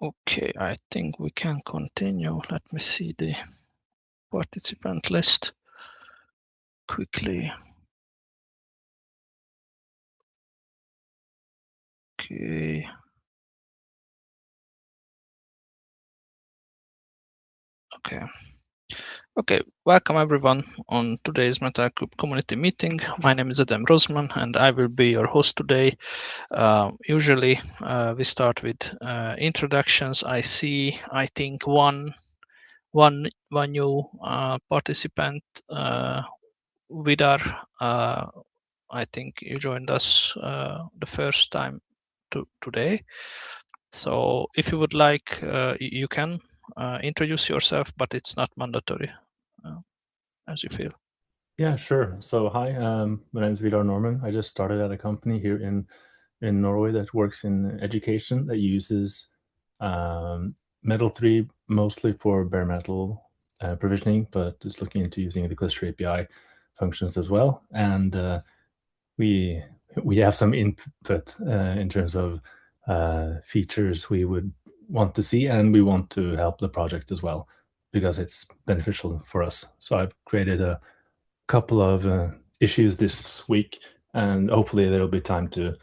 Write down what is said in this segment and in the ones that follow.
Okay, I think we can continue. Let me see the participant list quickly. Okay. Okay, welcome everyone on today's Metal3 Community meeting. My name is Adam Rosman and I will be your host today. Usually we start with introductions. I think one new participant, Vidar. I think you joined us the first time today. So if you would like, you can introduce yourself, but it's not mandatory, as you feel. Yeah, sure. So hi, my name is Vidar Norman. I just started at a company here in Norway that works in education that uses Metal3 mostly for bare metal provisioning, but is looking into using the Cluster API functions as well. And we have some input in terms of features we would want to see, and we want to help the project as well because it's beneficial for us. So I've created a couple of issues this week, and hopefully there'll be time to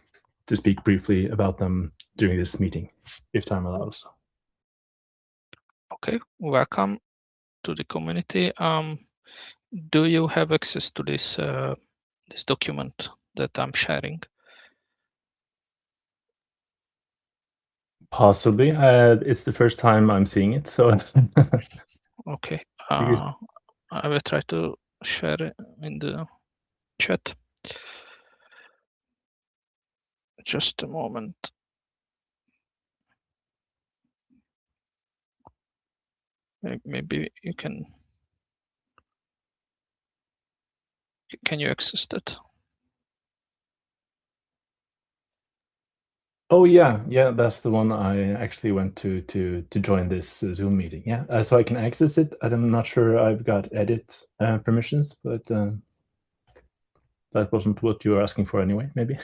speak briefly about them during this meeting, if time allows. Okay, welcome to the community. Do you have access to this this document that I'm sharing? Possibly. It's the first time I'm seeing it, so Okay, I will try to share it in the chat. Just a moment. Maybe you can you access that? Oh yeah, that's the one I actually went to join this Zoom meeting. Yeah, so I can access it. I'm not sure I've got edit permissions, but that wasn't what you were asking for anyway. Maybe.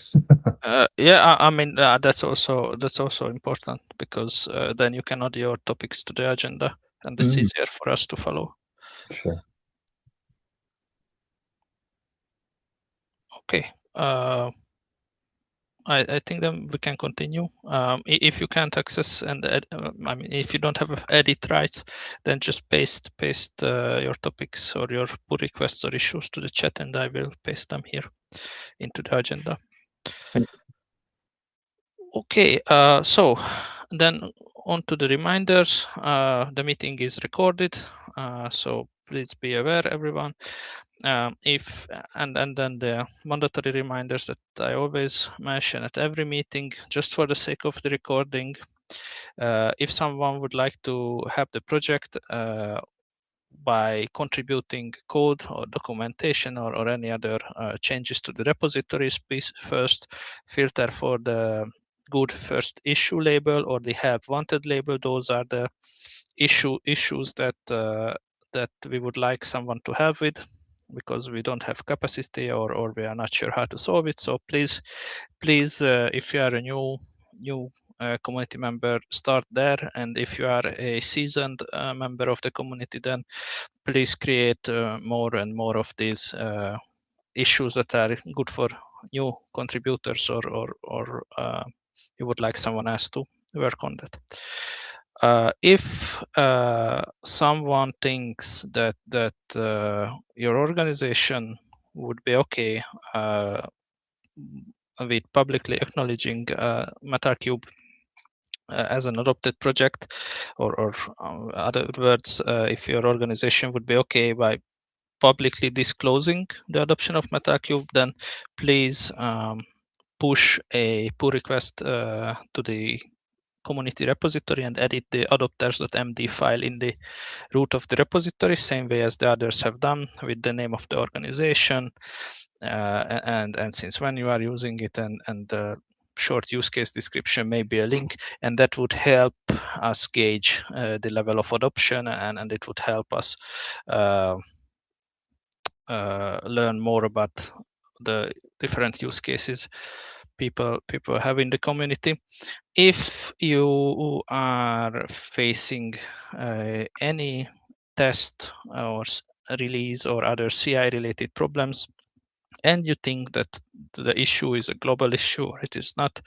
Yeah, I mean that's also important because then you can add your topics to the agenda, and it's easier for us to follow. Sure. Okay. I think then we can continue. If you can't access and I mean, if you don't have edit rights, then just paste your topics or your pull requests or issues to the chat, and I will paste them here into the agenda. Okay. So then on to the reminders. The meeting is recorded, so please be aware, everyone. And then the mandatory reminders that I always mention at every meeting, just for the sake of the recording. If someone would like to help the project by contributing code or documentation or any other changes to the repositories, please first filter for the good first issue label or the help wanted label. Those are the issues that that we would like someone to help with, because we don't have capacity or we are not sure how to solve it. So please, if you are a new community member, start there, and if you are a seasoned member of the community, then please create more and more of these issues that are good for new contributors, or you would like someone else to work on that. If someone thinks that your organization would be okay with publicly acknowledging Metal3 as an adopted project, or other words, if your organization would be okay by publicly disclosing the adoption of Metal3, then please push a pull request to the community repository and edit the adopters.md file in the root of the repository, same way as the others have done, with the name of the organization, and since when you are using it, and the short use case description may be a link, and that would help us gauge the level of adoption, and it would help us learn more about the different use cases. people have in the community. If you are facing any test or release or other CI related problems, and you think that the issue is a global issue, or it is not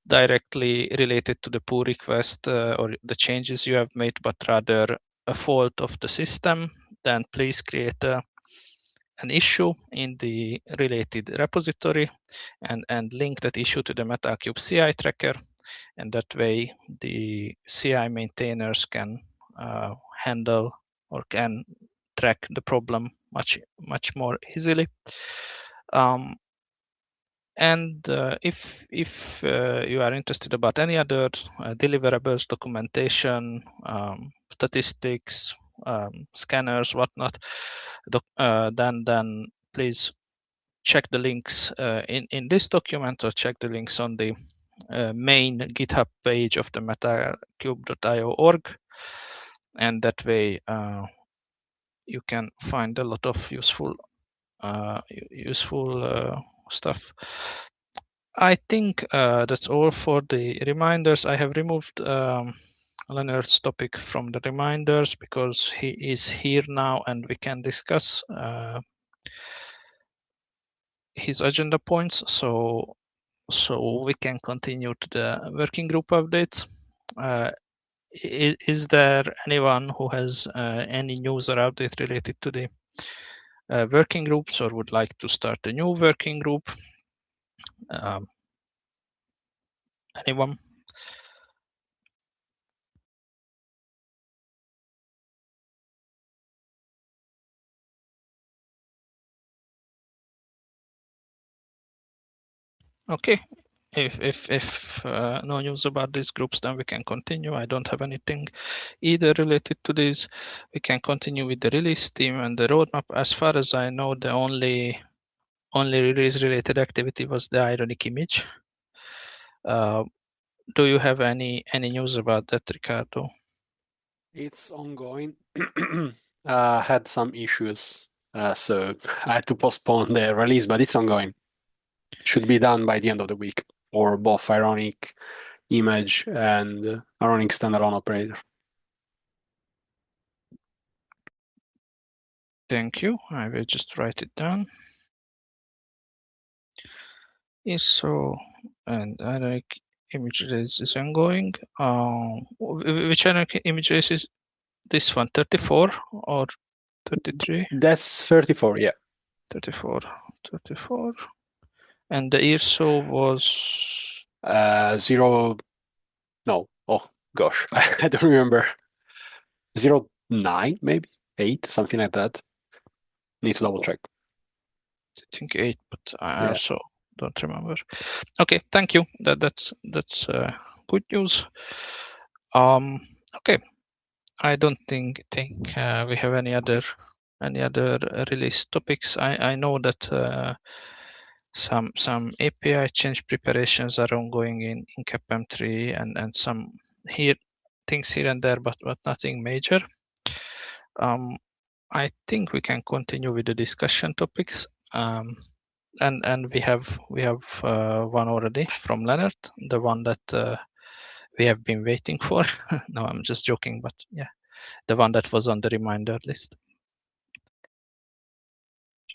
directly related to the pull request or the changes you have made, but rather a fault of the system, then please create an issue in the related repository and link that issue to the MetaCube CI tracker, and that way the CI maintainers can handle or can track the problem much more easily. And if you are interested about any other deliverables, documentation, statistics, scanners, whatnot, then please check the links in this document, or check the links on the main GitHub page of the metacube.io org, and that way you can find a lot of useful stuff. I think that's all for the reminders. I have removed Leonard's topic from the reminders because he is here now and we can discuss his agenda points. So we can continue to the working group updates. Is there anyone who has any news or update related to the working groups, or would like to start a new working group? Anyone? Okay. If no news about these groups, then we can continue. I don't have anything either related to this. We can continue with the release team and the roadmap. As far as I know, the only release related activity was the ironic image. Do you have any news about that, Ricardo? It's ongoing. Had some issues, so I had to postpone the release, but it's ongoing. Should be done by the end of the week for both Ironic Image and Ironic Standalone Operator. Thank you. I will just write it down. So, and ironic image release is ongoing. Which ironic image release is this one? 34 or 33? That's 34, yeah. 34. And the ISO was 0. No. Oh gosh, I don't remember. 09 maybe 8, something like that. Need to double check. I think 8, but I also don't remember. Okay, thank you. That's good news. Okay, I don't think we have any other release topics. I know that some API change preparations are ongoing in CapM3 and some things here and there, but nothing major. I think we can continue with the discussion topics. And we have one already from Leonard, the one that we have been waiting for. No, I'm just joking, but yeah, the one that was on the reminder list.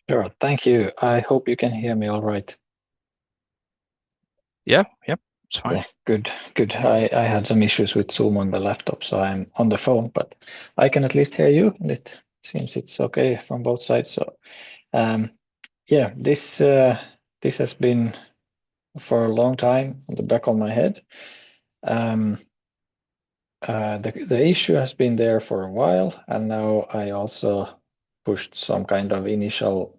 Sure, thank you. I hope you can hear me all right. Yeah, it's fine. Okay, good. I had some issues with Zoom on the laptop, so I'm on the phone, but I can at least hear you, and it seems it's okay from both sides. So, yeah, this has been for a long time on the back of my head. The issue has been there for a while, and now I also pushed some kind of initial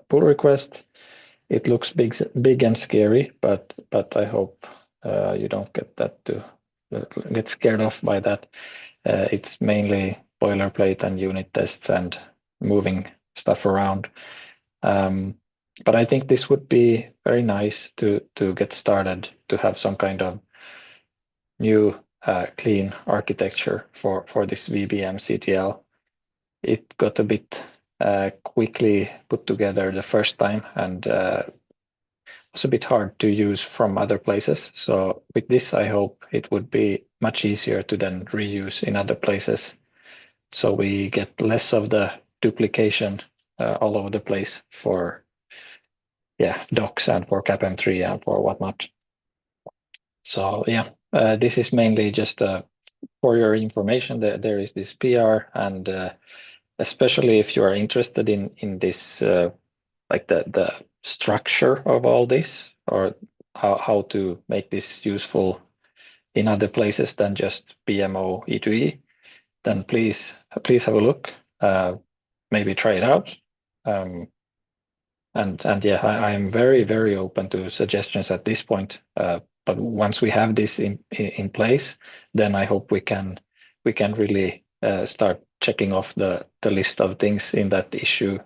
pull request. It looks big and scary, but I hope you don't get scared off by that. It's mainly boilerplate and unit tests and moving stuff around. But I think this would be very nice to get started, to have some kind of new clean architecture for this VBM CTL. It got a bit quickly put together the first time, and was a bit hard to use from other places. So with this, I hope it would be much easier to then reuse in other places. So we get less of the duplication all over the place for docs and for CapM3 and for whatnot. So this is mainly just for your information. There is this PR, and especially if you are interested in this, like the structure of all this, or how to make this useful in other places than just BMO E2E, then please have a look. Maybe try it out. And yeah, I am very, very open to suggestions at this point. But once we have this in place, then I hope we can really start checking off the list of things in that issue,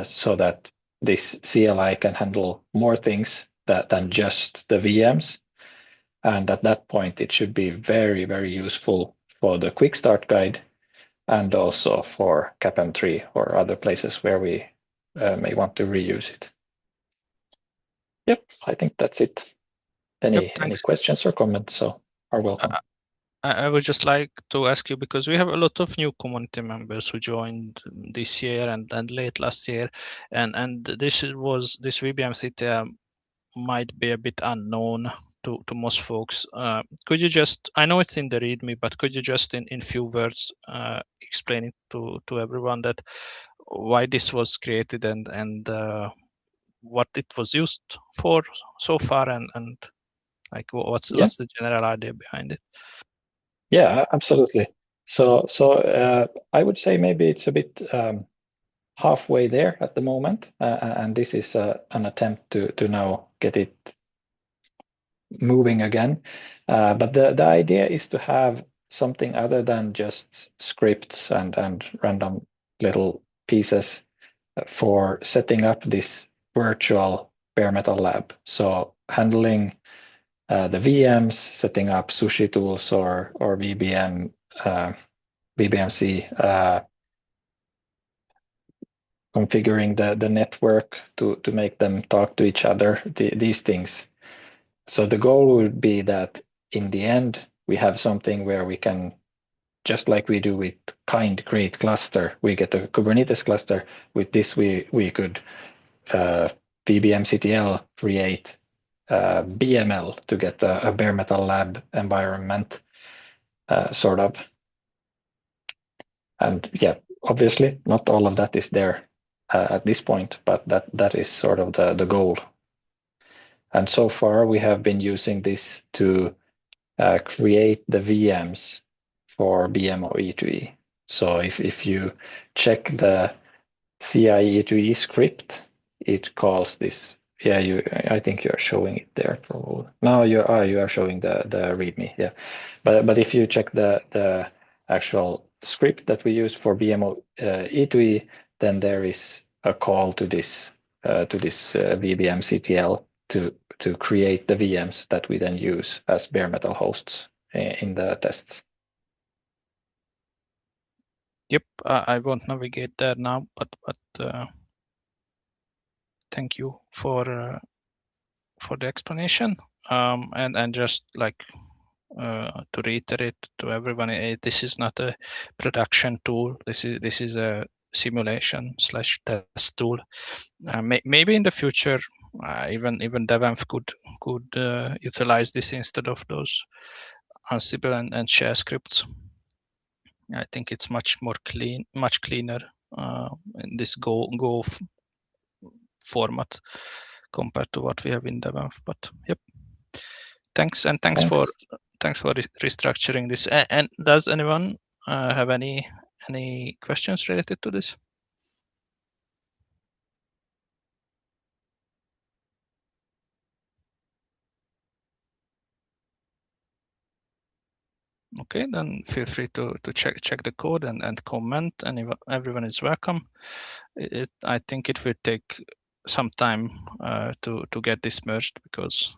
so that this CLI can handle more things than just the VMs. And at that point, it should be very, very useful for the quick start guide and also for CapM3 or other places where we may want to reuse it. Yep, I think that's it. Any questions or comments so are welcome. I would just like to ask you, because we have a lot of new community members who joined this year and late last year, and this VBM CTL might be a bit unknown to most folks. Could you just, I know it's in the README, but could you just in few words explain it to everyone that why this was created and what it was used for so far, and like what's the general idea behind it? Yeah, absolutely. So I would say maybe it's a bit halfway there at the moment, and this is an attempt to now get it moving again. But the idea is to have something other than just scripts and random little pieces for setting up this virtual bare metal lab. So handling the VMs, setting up sushi tools or VBM, VBMC, configuring the network to make them talk to each other, these things. So the goal would be that in the end, we have something where we can, just like we do with kind create cluster, we get a Kubernetes cluster. With this, we could VBMCTL create BML to get a bare metal lab environment, sort of. And yeah, obviously not all of that is there at this point, but that is sort of the goal. And so far we have been using this to create the VMs for BMO E2E. So if you check the CI E2E script, it calls this. Yeah, I think you are showing it there. Probably. No, you are showing the README. Yeah, but if you check the actual script that we use for BMO E2E, then there is a call to this VBM CTL to create the VMs that we then use as bare metal hosts in the tests. Yep, I won't navigate there now, but thank you for the explanation. And just like to reiterate to everyone, this is not a production tool. This is a simulation / test tool. Maybe in the future, even DevEnv could utilize this instead of those Ansible and share scripts. I think it's much cleaner in this Go format compared to what we have in DevEnv. But yep, thanks for restructuring this. And does anyone have any questions related to this? Okay, then feel free to check the code and comment, and everyone is welcome. I think it will take some time to get this merged because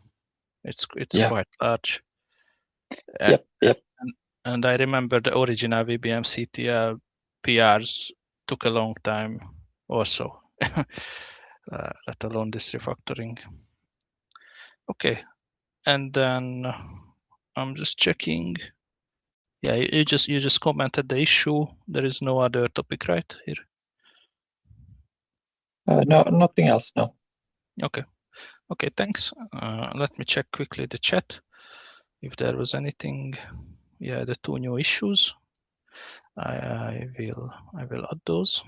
it's quite large. Yep. And I remember the original VBM CTL PRs took a long time also, let alone this refactoring. Okay, and then I'm just checking. Yeah, you just commented the issue. There is no other topic, right, here? No, nothing else. No. Okay. Okay, thanks. Let me check quickly the chat if there was anything. Yeah, the 2 new issues. I will add those.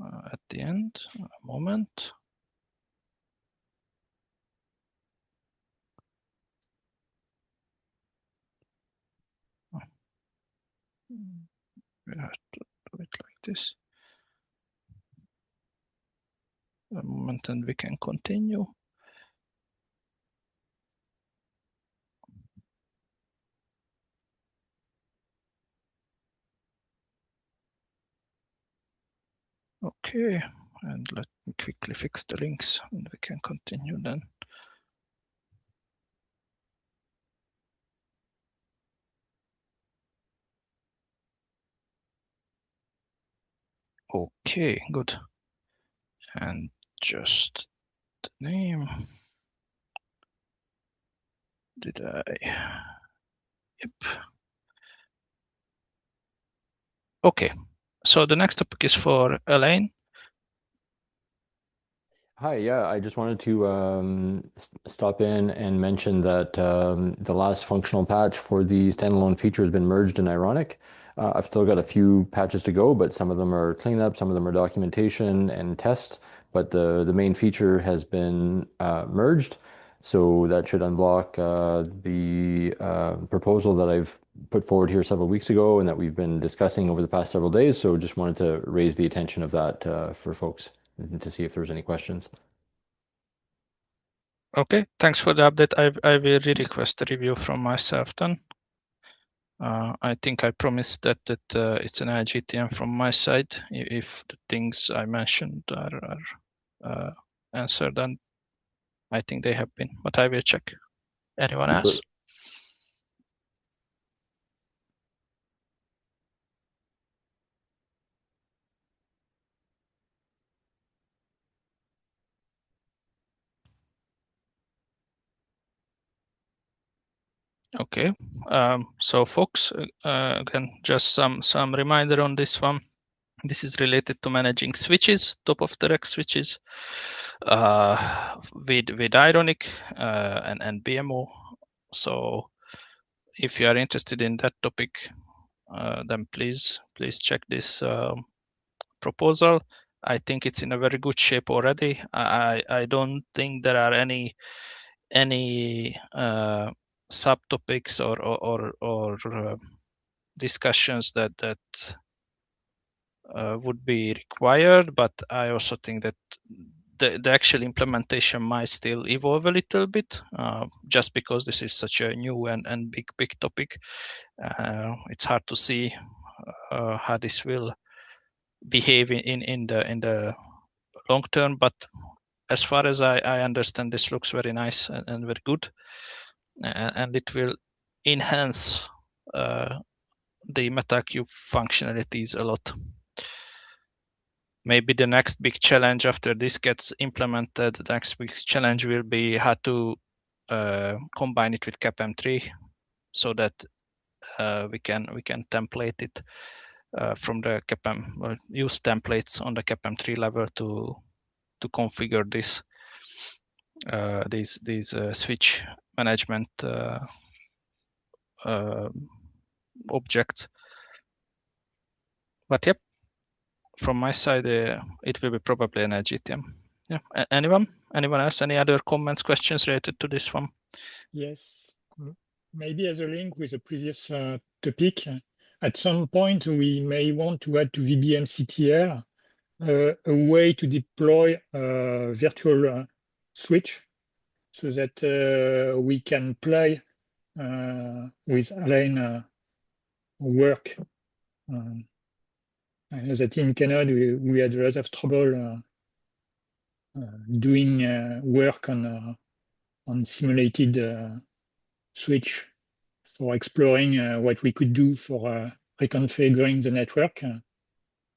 At the end. A moment. We have to do it like this. A moment, and we can continue. Okay, and let me quickly fix the links, and we can continue then. Okay, good. And just the name. Did I? Yep. Okay, so the next topic is for Elaine. Hi, yeah, I just wanted to stop in and mention that the last functional patch for the standalone feature has been merged in Ironic. I've still got a few patches to go, but some of them are cleanup, some of them are documentation and test, but the main feature has been merged. So that should unblock the proposal that I've put forward here several weeks ago and that we've been discussing over the past several days. So just wanted to raise the attention of that for folks to see if there was any questions. Okay, thanks for the update. I will request a review from myself then. I think I promised that it's an IGTM from my side. If the things I mentioned are answered, then I think they have been, but I will check. Anyone else? Okay, so folks, again, just some reminder on this one. This is related to managing switches, top of the rack switches, with Ironic and BMO. So if you are interested in that topic, then please check this proposal. I think it's in a very good shape already. I don't think there are any subtopics or discussions that would be required, but I also think that the actual implementation might still evolve a little bit, just because this is such a new and big topic. It's hard to see how this will behave in the long term, but as far as I understand, this looks very nice and very good, and it will enhance the MetaQ functionalities a lot. Maybe the next big challenge after this gets implemented, the next big challenge will be how to combine it with CapM3 so that we can template it from the CapM, well, use templates on the CapM3 level to configure this these switch management objects. But yep, from my side, it will be probably an GTM. Yeah. Anyone else? Any other comments, questions related to this one? Yes, maybe as a link with the previous topic, at some point we may want to add to VBMCTR a way to deploy a virtual switch so that we can play with Elaine work. I know that in Canada we had a lot of trouble doing work on simulated switch for exploring what we could do for reconfiguring the network.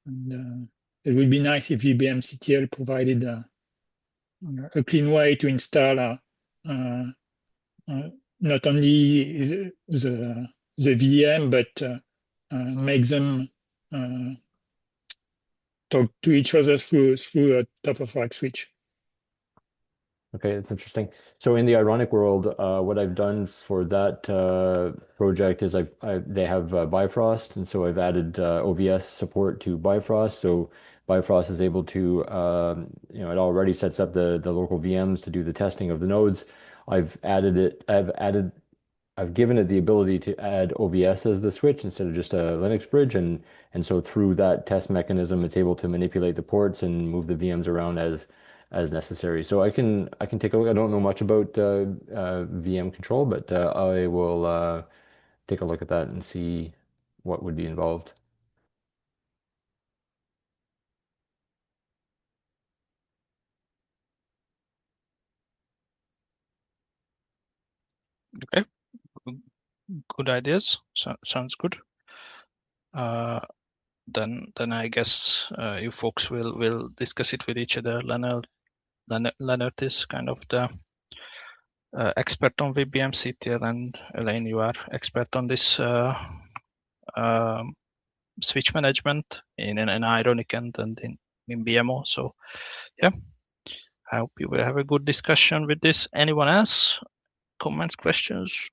And it would be nice if VBMCTL provided a clean way to install not only the VM, but make them talk to each other through a top-of-rack switch. Okay, that's interesting. So in the Ironic world, what I've done for that project is they have Bifrost, and so I've added OVS support to Bifrost. So Bifrost is able to, it already sets up the local VMs to do the testing of the nodes. I've given it the ability to add OVS as the switch instead of just a Linux bridge, and so through that test mechanism, it's able to manipulate the ports and move the VMs around as necessary. So I can take a look. I don't know much about VM control, but I will take a look at that and see what would be involved. Okay, good ideas. Sounds good. Then I guess you folks will discuss it with each other. Leonard is kind of the expert on VBMCTL, and Elaine, you are expert on this switch management in Ironic and in BMO. So yeah, I hope you will have a good discussion with this. Anyone else? Comments, questions?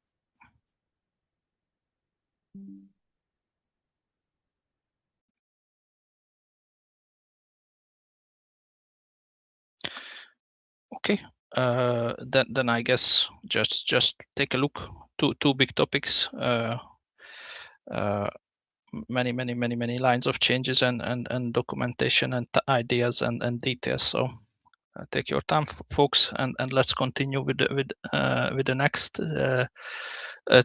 Okay, then I guess just take a look. Two big topics. Many lines of changes and documentation and ideas and details. So take your time, folks, and let's continue with the next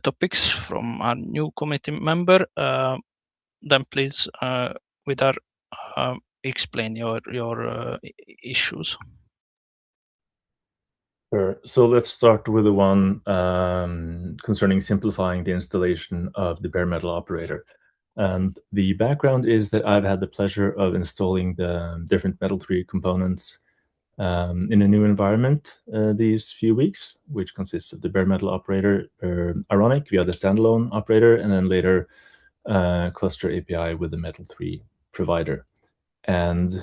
topics from our new committee member. Then please, Vidar, explain your issues. Sure. So let's start with the one concerning simplifying the installation of the bare metal operator. And the background is that I've had the pleasure of installing the different Metal3 components in a new environment these few weeks, which consists of the bare metal operator, Ironic via the standalone operator, and then later cluster API with the Metal3 provider. And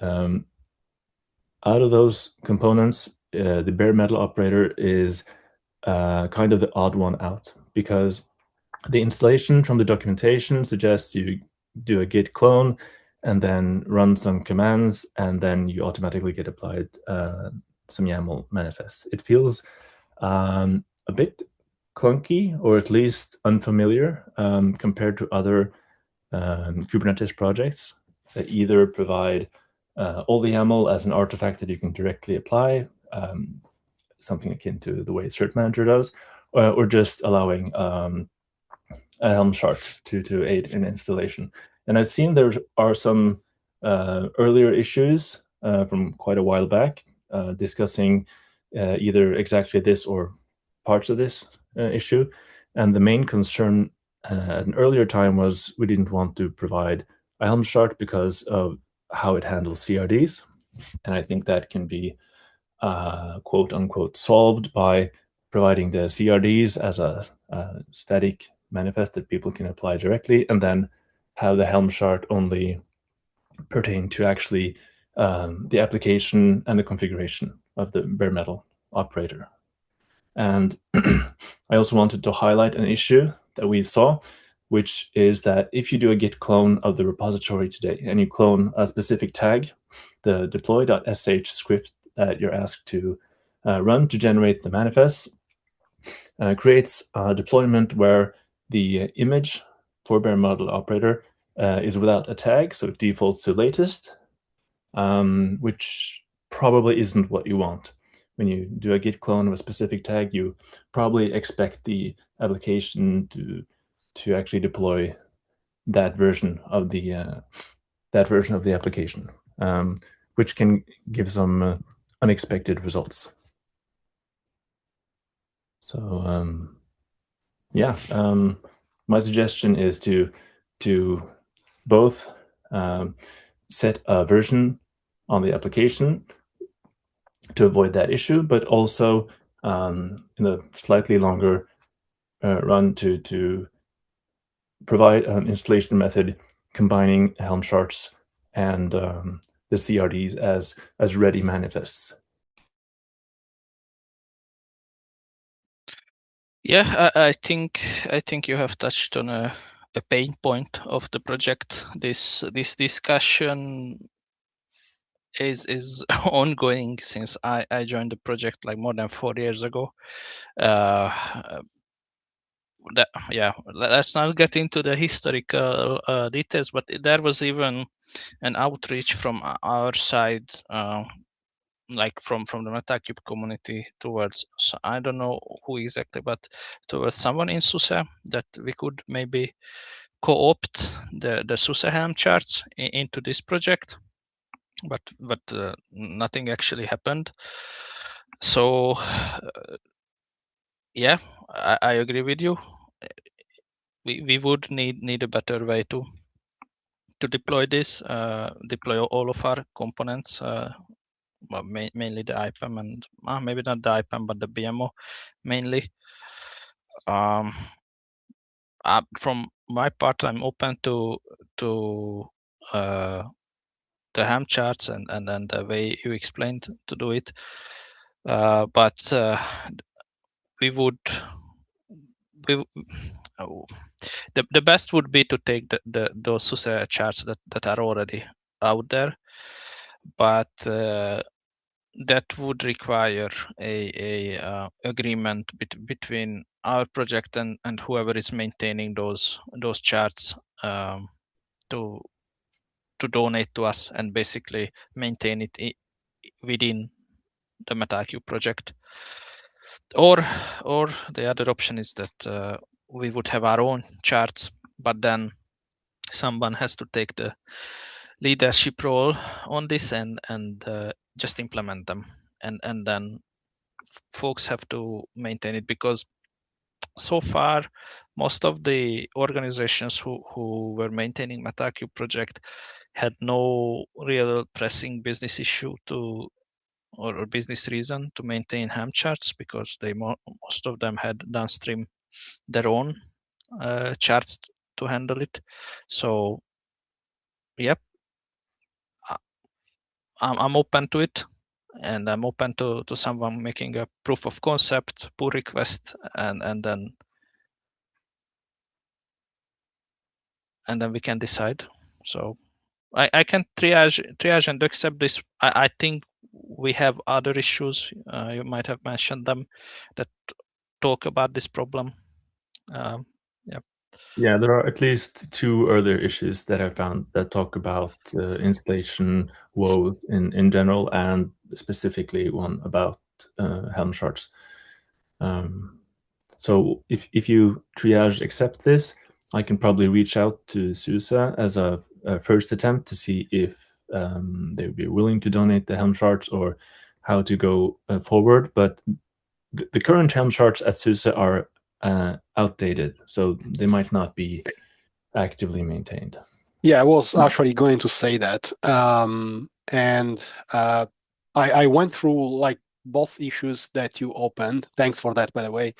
out of those components, the bare metal operator is kind of the odd one out, because the installation from the documentation suggests you do a git clone and then run some commands, and then you automatically get applied some YAML manifest. It feels a bit clunky, or at least unfamiliar compared to other Kubernetes projects that either provide all the YAML as an artifact that you can directly apply, something akin to the way Cert Manager does, or just allowing a Helm chart to aid in installation. And I've seen there are some earlier issues from quite a while back discussing either exactly this or parts of this issue. And the main concern at an earlier time was we didn't want to provide a Helm chart because of how it handles CRDs. And I think that can be quote unquote solved by providing the CRDs as a static manifest that people can apply directly, and then have the Helm chart only pertain to actually the application and the configuration of the bare metal operator. And I also wanted to highlight an issue that we saw, which is that if you do a git clone of the repository today and you clone a specific tag, the deploy.sh script that you're asked to run to generate the manifest creates a deployment where the image for bare metal operator is without a tag, so it defaults to latest, which probably isn't what you want. When you do a git clone of a specific tag, you probably expect the application to actually deploy that version of the application, which can give some unexpected results. So my suggestion is to both set a version on the application to avoid that issue, but also in a slightly longer run to provide an installation method combining Helm charts and the CRDs as ready manifests. Yeah, I think you have touched on a pain point of the project. This discussion is ongoing since I joined the project like more than 4 years ago. Yeah, let's not get into the historical details, but there was even an outreach from our side, like from the Metal3 community towards, so I don't know who exactly, but towards someone in SUSE, that we could maybe co-opt the SUSE Helm charts into this project, but nothing actually happened. So yeah, I agree with you. We would need a better way to deploy this, deploy all of our components, well, mainly the IPAM and maybe not the IPAM, but the BMO mainly. From my part, I'm open to the Helm charts and the way you explained to do it, but we would. Oh, the best would be to take those SUSE charts that are already out there, but that would require a agreement between our project and whoever is maintaining those charts, to donate to us and basically maintain it within the Metal3 project. Or the other option is that we would have our own charts, but then someone has to take the leadership role on this and just implement them, and then folks have to maintain it, because so far most of the organizations who were maintaining Metal3 project had no real pressing business issue to or business reason to maintain Helm charts, because most of them had downstream their own charts to handle it. So yep, I'm open to it, and I'm open to someone making a proof of concept, pull request, and then we can decide. So I can triage and accept this. I think we have other issues, you might have mentioned them, that talk about this problem. Yeah. Yeah, there are at least two other issues that I found that talk about installation woes in general, and specifically one about Helm charts. So if you triage accept this, I can probably reach out to SUSE as a first attempt to see if they would be willing to donate the Helm charts or how to go forward. But the current Helm charts at SUSE are outdated, so they might not be actively maintained. Yeah, I was actually going to say that. And I went through like both issues that you opened. Thanks for that, by the way.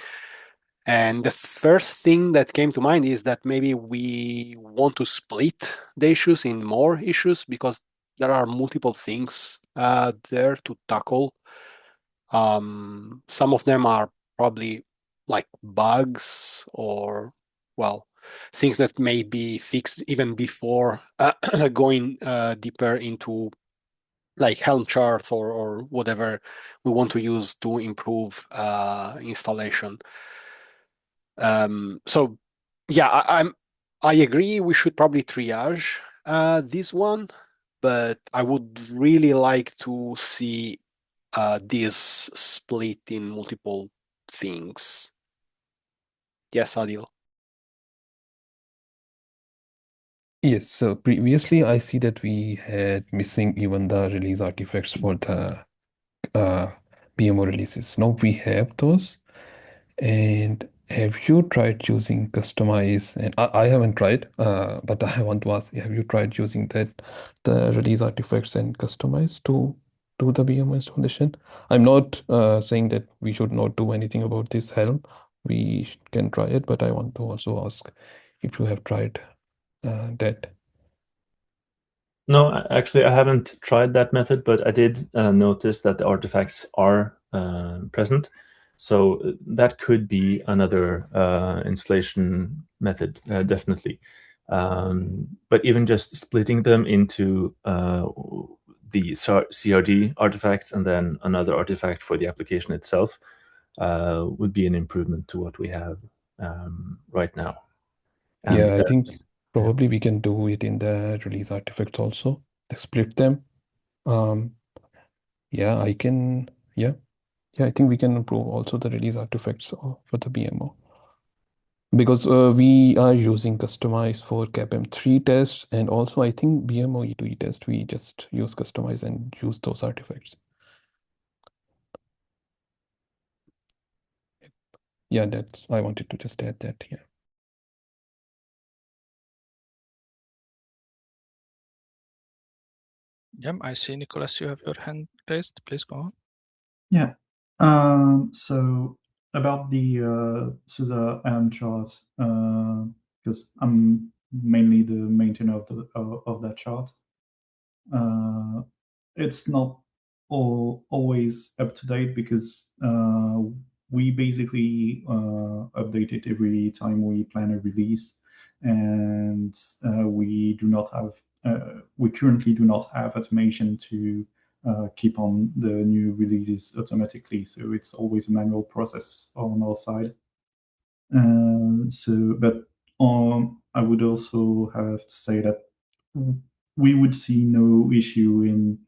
And the first thing that came to mind is that maybe we want to split the issues in more issues, because there are multiple things there to tackle. Some of them are probably like bugs or, well, things that may be fixed even before going deeper into like Helm charts or whatever we want to use to improve installation. So yeah, I agree we should probably triage this one, but I would really like to see this split in multiple things. Yes, Adil. Yes, so previously I see that we had missing even the release artifacts for the BMO releases. Now we have those, and have you tried using customize? And I haven't tried, but I want to ask, have you tried using the release artifacts and customize to do the BMO installation? I'm not saying that we should not do anything about this Helm. We can try it, but I want to also ask if you have tried that. No, actually, I haven't tried that method, but I did notice that the artifacts are present. So that could be another installation method, definitely. But even just splitting them into the CRD artifacts and then another artifact for the application itself would be an improvement to what we have right now. And Yeah, I think probably we can do it in the release artifacts also. Split them. Yeah, I can. Yeah, I think we can improve also the release artifacts for the BMO because we are using customize for CAPM3 tests, and also I think BMO E2E test we just use customize and use those artifacts. Yeah, that's I wanted to just add that here. Yeah, I see, Nicholas, you have your hand raised. Please go on. Yeah. So about the SUSE AM chart, because I'm mainly the maintainer of that chart. It's not always up to date because we basically update it every time we plan a release, and we currently do not have automation to keep on the new releases automatically. So it's always a manual process on our side. But I would also have to say that we would see no issue in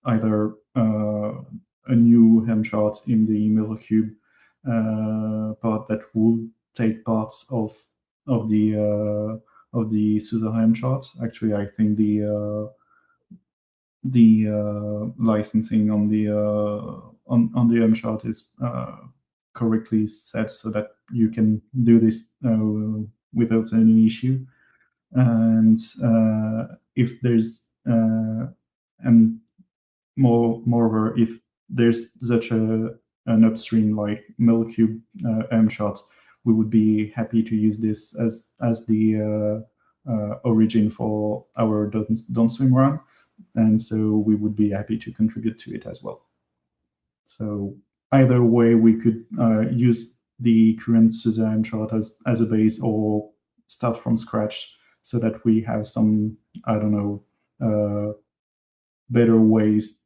either a new Helm chart in the Metal3 part that would take parts of the SUSE Helm chart. Actually, I think the licensing on the Helm chart is correctly set so that you can do this without any issue. And if there's and moreover, if there's such an upstream like Metal3 M chart, we would be happy to use this as the origin for our downstream run, and so we would be happy to contribute to it as well. So either way, we could use the current SUSE M chart as a base or start from scratch so that we have some, I don't know, better ways,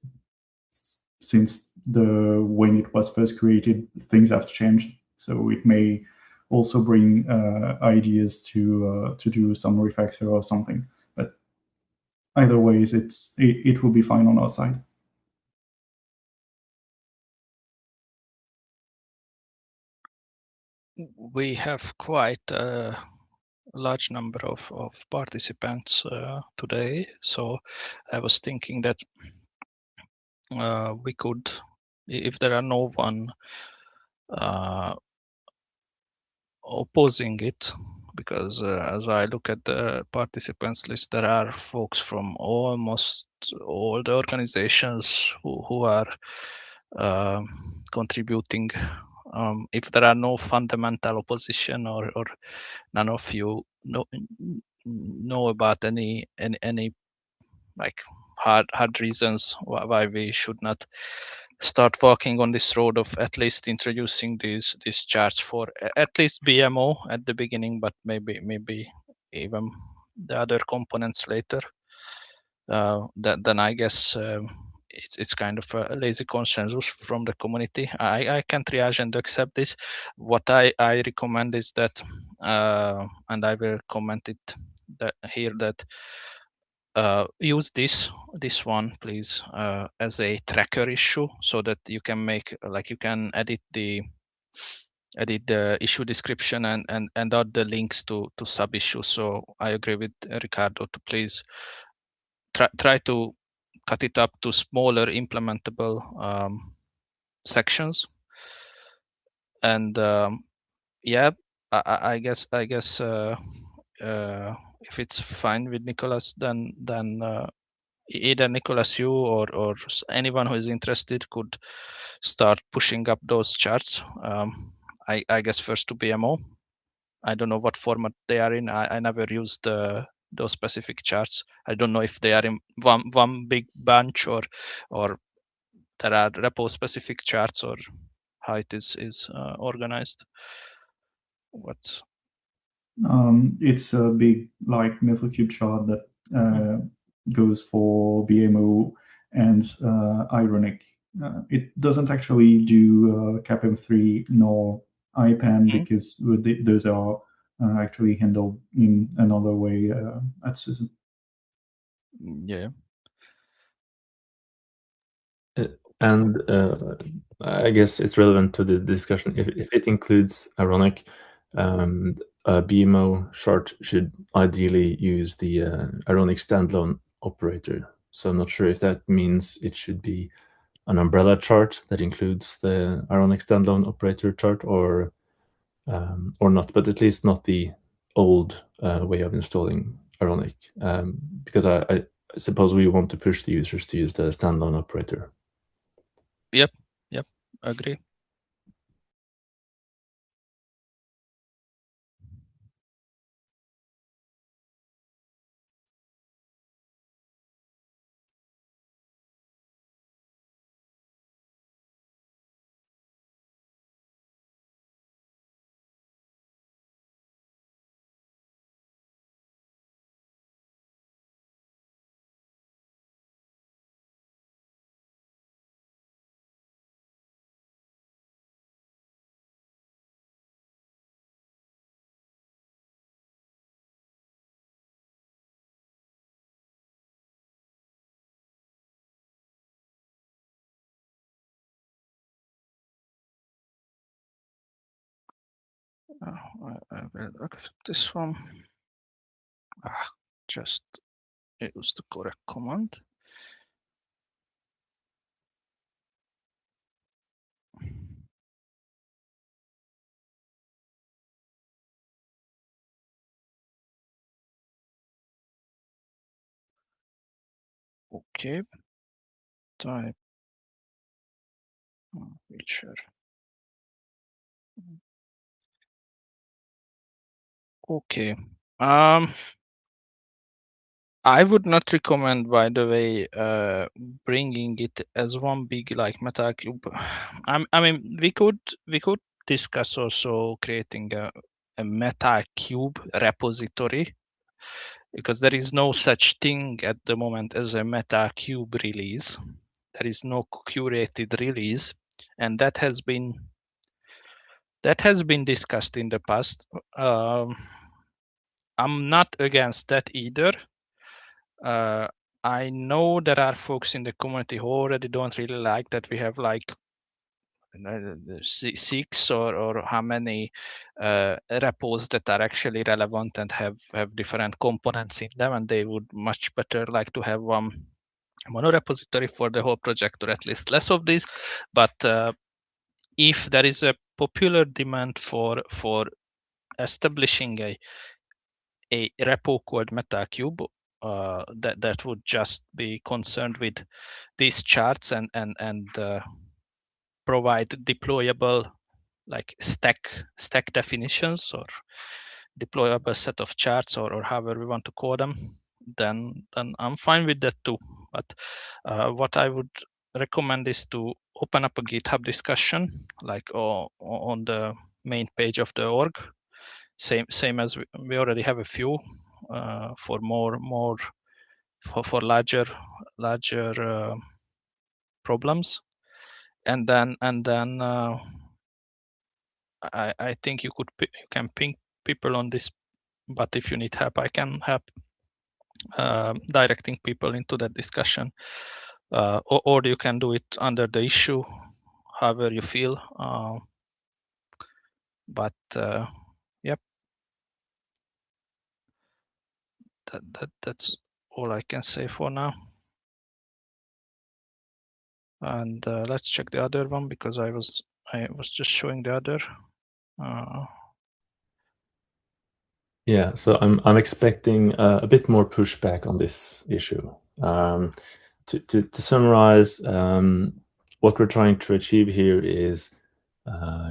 since when it was first created, things have changed. So it may also bring ideas to do some refactor or something. But either ways, it will be fine on our side. We have quite a large number of participants today, so I was thinking that we could, if there are no one opposing it, because as I look at the participants list, there are folks from almost all the organizations who are contributing. If there are no fundamental opposition or none of you know about any like hard reasons why we should not start walking on this road of at least introducing these charts for at least BMO at the beginning, but maybe even the other components later. Then I guess it's kind of a lazy consensus from the community. I can triage and accept this. What I recommend is that, and I will comment it here, that use this one, please, as a tracker issue, so that you can make, like, you can edit the issue description and add the links to sub issues. So I agree with Ricardo to please try to cut it up to smaller implementable sections, and Yeah, I guess if it's fine with Nicholas, then either Nicholas, you or anyone who is interested could start pushing up those charts. I guess first to BMO. I don't know what format they are in. I never used those specific charts. I don't know if they are in one big bunch or there are repo specific charts or how it is organized. What? It's a big like Metal3 chart that goes for BMO and Ironic. It doesn't actually do CAPM3 nor IPAN because those are actually handled in another way at Susan. Yeah. And I guess it's relevant to the discussion. If it includes Ironic, a BMO chart should ideally use the Ironic standalone operator. So I'm not sure if that means it should be an umbrella chart that includes the Ironic standalone operator chart or not, but at least not the old way of installing Ironic, because I suppose we want to push the users to use the standalone operator. Yep, agree. I will accept this one. Just use the correct command. Okay. Type feature. Okay. I would not recommend, by the way, bringing it as one big like meta cube. I mean, we could discuss also creating a meta cube repository, because there is no such thing at the moment as a meta cube release. There is no curated release, and that has been discussed in the past. I'm not against that either. I know there are folks in the community who already don't really like that we have like 6 or how many repos that are actually relevant and have different components in them, and they would much better like to have one mono repository for the whole project, or at least less of these. But if there is a popular demand for establishing a repo called MetaCube, that would just be concerned with these charts and provide deployable like stack definitions or deployable set of charts or however we want to call them, then I'm fine with that too. But what I would recommend is to open up a GitHub discussion like on the main page of the org, same as we already have a few for more for larger problems, and then I think you can ping people on this, but if you need help, I can help directing people into that discussion, or you can do it under the issue, however you feel. But yep, that's all I can say for now. And let's check the other one, because I was just showing the other. Yeah, so I'm expecting a bit more pushback on this issue. To summarize, what we're trying to achieve here is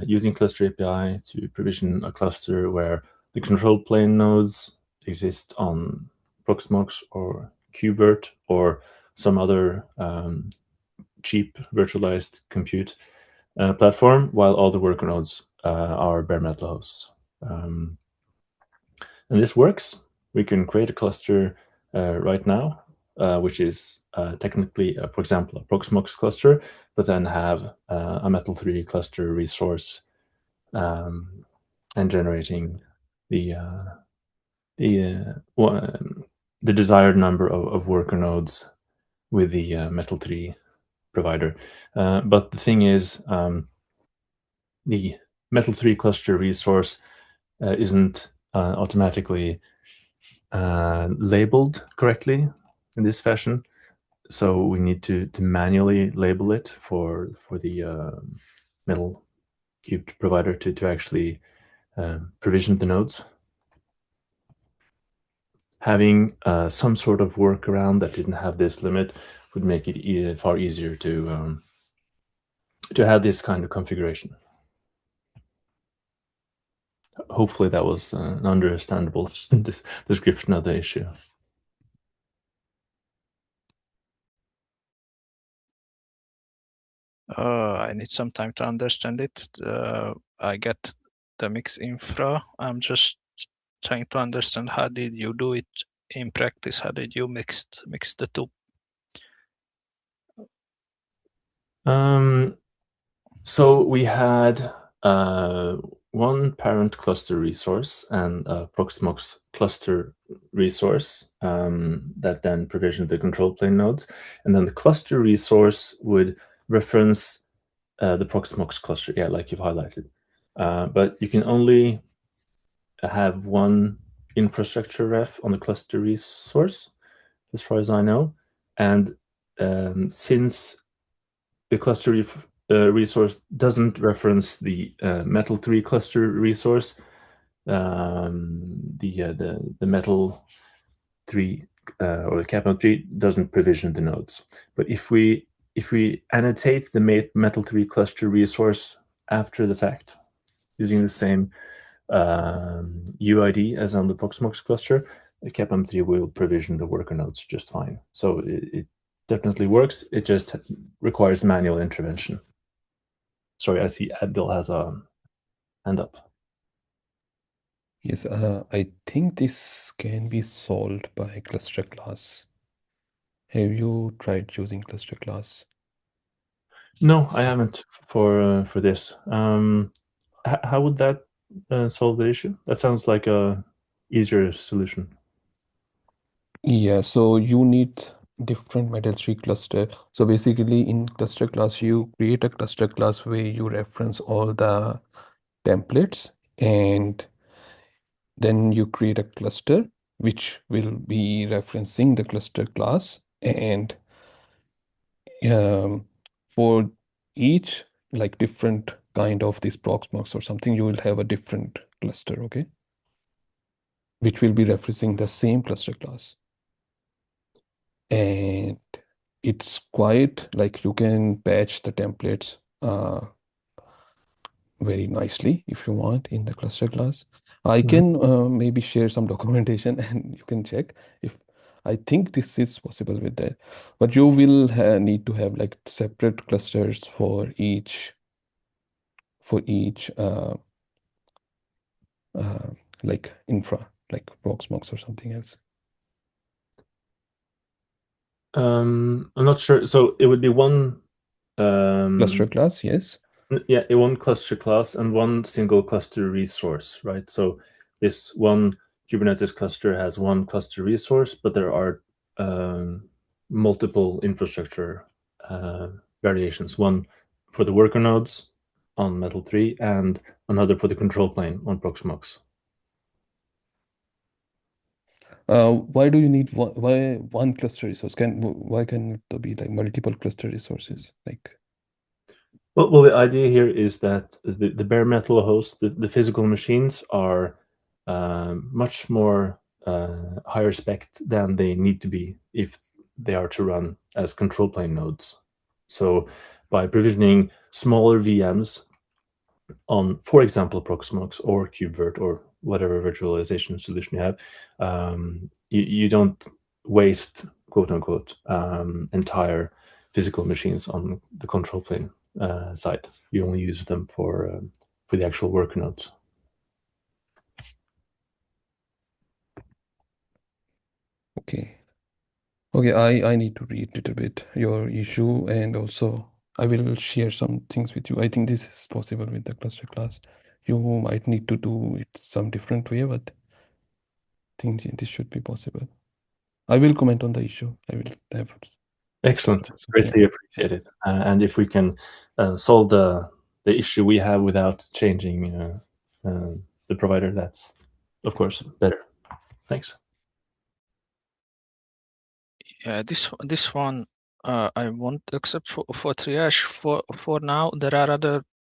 using Cluster API to provision a cluster where the control plane nodes exist on Proxmox or KubeVirt or some other cheap virtualized compute platform, while all the worker nodes are bare metal hosts. And this works. We can create a cluster right now, which is technically, for example, a Proxmox cluster, but then have a Metal3 cluster resource and generating the desired number of worker nodes with the Metal3 provider. But the thing is, the Metal3 cluster resource isn't automatically labeled correctly in this fashion. So we need to manually label it for the Metal Cube provider to actually provision the nodes. Having some sort of workaround that didn't have this limit would make it far easier to have this kind of configuration. Hopefully that was an understandable description of the issue. I need some time to understand it. I get the mix infra. I'm just trying to understand how did you do it in practice? How did you mix the two? So we had one parent cluster resource and a Proxmox cluster resource that then provisioned the control plane nodes. And then the cluster resource would reference the Proxmox cluster, yeah, like you've highlighted. But you can only have one infrastructure ref on the cluster resource, as far as I know. And since the cluster resource doesn't reference the Metal3 cluster resource, the Metal3 or the Cap3 doesn't provision the nodes. But if we annotate the Metal3 cluster resource after the fact, using the same UID as on the Proxmox cluster, the Cap3 will provision the worker nodes just fine. So it definitely works. It just requires manual intervention. Sorry, I see Adil has a hand up. Yes, I think this can be solved by cluster class. Have you tried using cluster class? No, I haven't for this. How would that solve the issue? That sounds like a easier solution. Yeah, so you need different Metal3 cluster. So basically in cluster class, you create a cluster class where you reference all the templates, and then you create a cluster which will be referencing the cluster class. And for each like different kind of this Proxmox or something, you will have a different cluster, okay? Which will be referencing the same cluster class. And it's quite like you can patch the templates very nicely if you want in the cluster class. I can maybe share some documentation and you can check if I think this is possible with that. But you will need to have like separate clusters for each like infra, like Proxmox or something else. I'm not sure. So it would be one Cluster class, yes. Yeah, one cluster class and one single cluster resource, right? So this one Kubernetes cluster has one cluster resource, but there are multiple infrastructure variations. One for the worker nodes on Metal3 and another for the control plane on Proxmox. Why do you need one cluster resource? Why can there be like multiple cluster resources? Like, well, the idea here is that the bare metal host, the physical machines are much more higher spec than they need to be if they are to run as control plane nodes. So by provisioning smaller VMs on, for example, Proxmox or KubeVirt or whatever virtualization solution you have, you don't waste, quote unquote, entire physical machines on the control plane side. You only use them for the actual worker nodes. Okay. Okay, I need to read a little bit your issue, and also I will share some things with you. I think this is possible with the cluster class. You might need to do it some different way, but I think this should be possible. I will comment on the issue. I will have. Excellent, greatly appreciated. And if we can solve the issue we have without changing the provider, that's of course better. Thanks. Yeah, this one I won't accept for triage for now. There are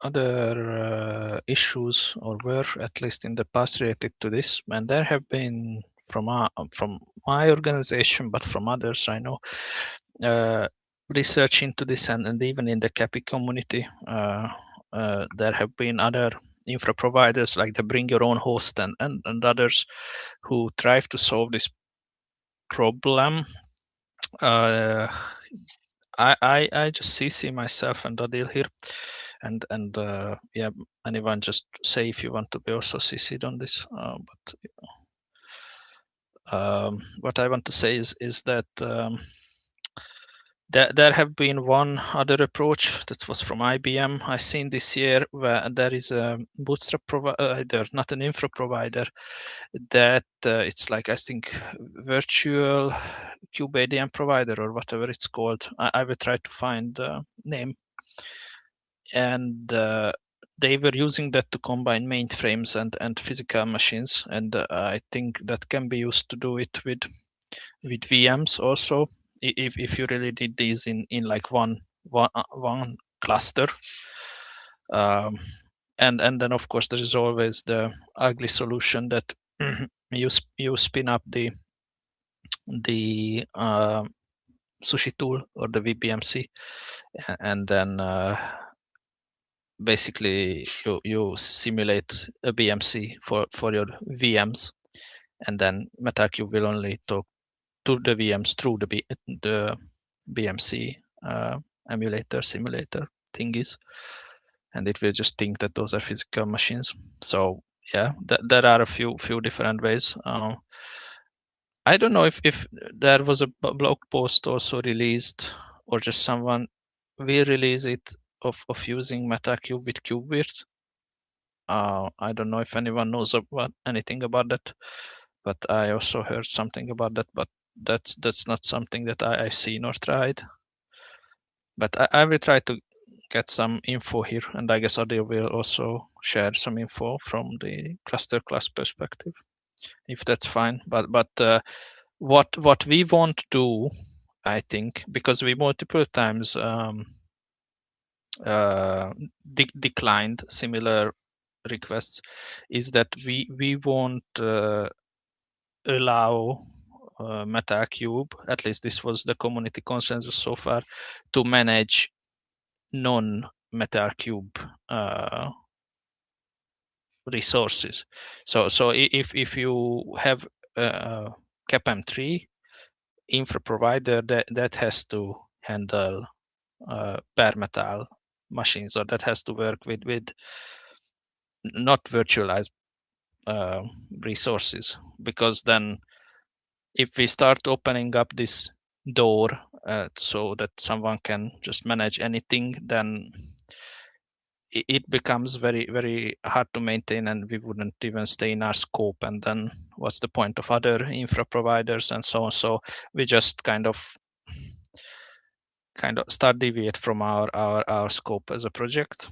other issues, or were at least in the past, related to this, and there have been from my organization, but from others I know, research into this, and even in the CAPI community, there have been other infra providers like the Bring Your Own Host and others who try to solve this problem. I just CC myself and Adil here, and yeah, anyone just say if you want to be also CC'd on this. What I want to say is that there have been one other approach that was from IBM I seen this year, where there is a bootstrap provider, not an infra provider, that it's like, I think, virtual kubeADM provider or whatever it's called. I will try to find the name. And they were using that to combine mainframes and physical machines, and I think that can be used to do it with VMs also, if you really did these in like one cluster. And then of course there is always the ugly solution that you spin up the sushi tool or the VBMC, and then basically you simulate a BMC for your VMs, and then MetaCube will only talk to the VMs through the BMC emulator simulator thingies, and it will just think that those are physical machines. So yeah, there are a few different ways. I don't know if there was a blog post also released, or just someone will release it, of using MetaCube with KubeVirt. I don't know if anyone knows about anything about that, but I also heard something about that, but that's not something that I've seen or tried. But I will try to get some info here, and I guess Adil will also share some info from the cluster class perspective, if that's fine. But what we won't do, I think, because we multiple times declined similar requests, is that we won't allow MetaCube, at least this was the community consensus so far, to manage non-MetaCube resources. So if you have CAPM3 infra provider, that has to handle bare metal machines, or that has to work with not virtualized resources, because then if we start opening up this door so that someone can just manage anything, then it becomes very, very hard to maintain, and we wouldn't even stay in our scope. And then what's the point of other infra providers and so on? So we just kind of start deviate from our scope as a project.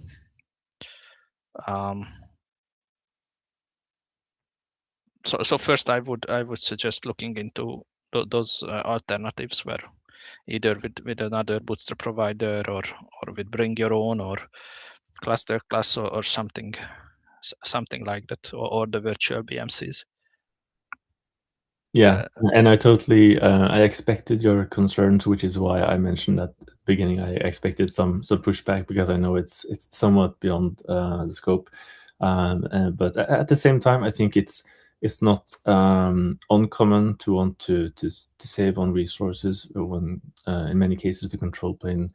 So first I would suggest looking into those alternatives, where either with another bootstrap provider, or with Bring Your Own, or cluster class, or something something like that, or the virtual BMCs. Yeah, and I totally I expected your concerns, which is why I mentioned at the beginning I expected some pushback, because I know it's somewhat beyond the scope. But at the same time, I think it's not uncommon to want to save on resources when in many cases the control plane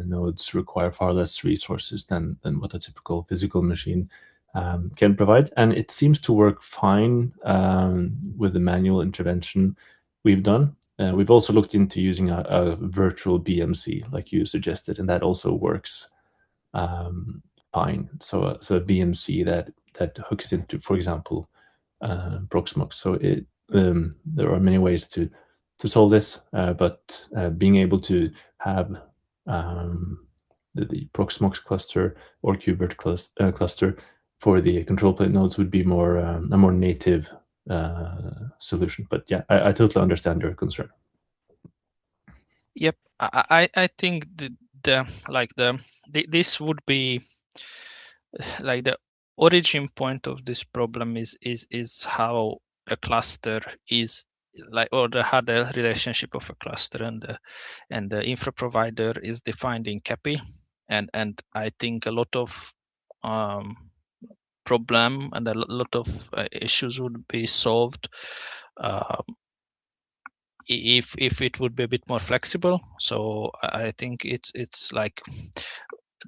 nodes require far less resources than what a typical physical machine can provide. And it seems to work fine with the manual intervention we've done. We've also looked into using a virtual BMC, like you suggested, and that also works fine. So a BMC that hooks into, for example, Proxmox. So there are many ways to solve this, but being able to have the Proxmox cluster or KubeVirt cluster for the control plane nodes would be more a more native solution. But yeah, I totally understand your concern. Yep, I think this would be like the origin point of this problem is how a cluster is like, or how the relationship of a cluster and the infra provider is defined in CAPI, and I think a lot of problem and a lot of issues would be solved if it would be a bit more flexible. So I think it's like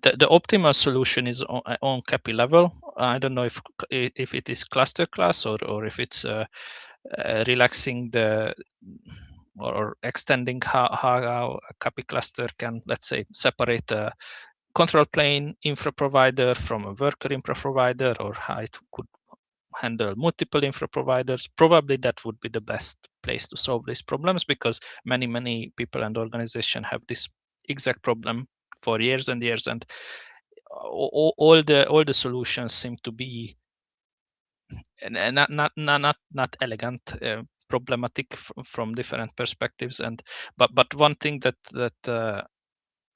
the optimal solution is on CAPI level. I don't know if it is cluster class or if it's relaxing the or extending how a CAPI cluster can, let's say, separate a control plane infra provider from a worker infra provider, or how it could handle multiple infra providers. Probably that would be the best place to solve these problems, because many people and organizations have this exact problem for years and years, and all the solutions seem to be not elegant, problematic from different perspectives. And but one thing that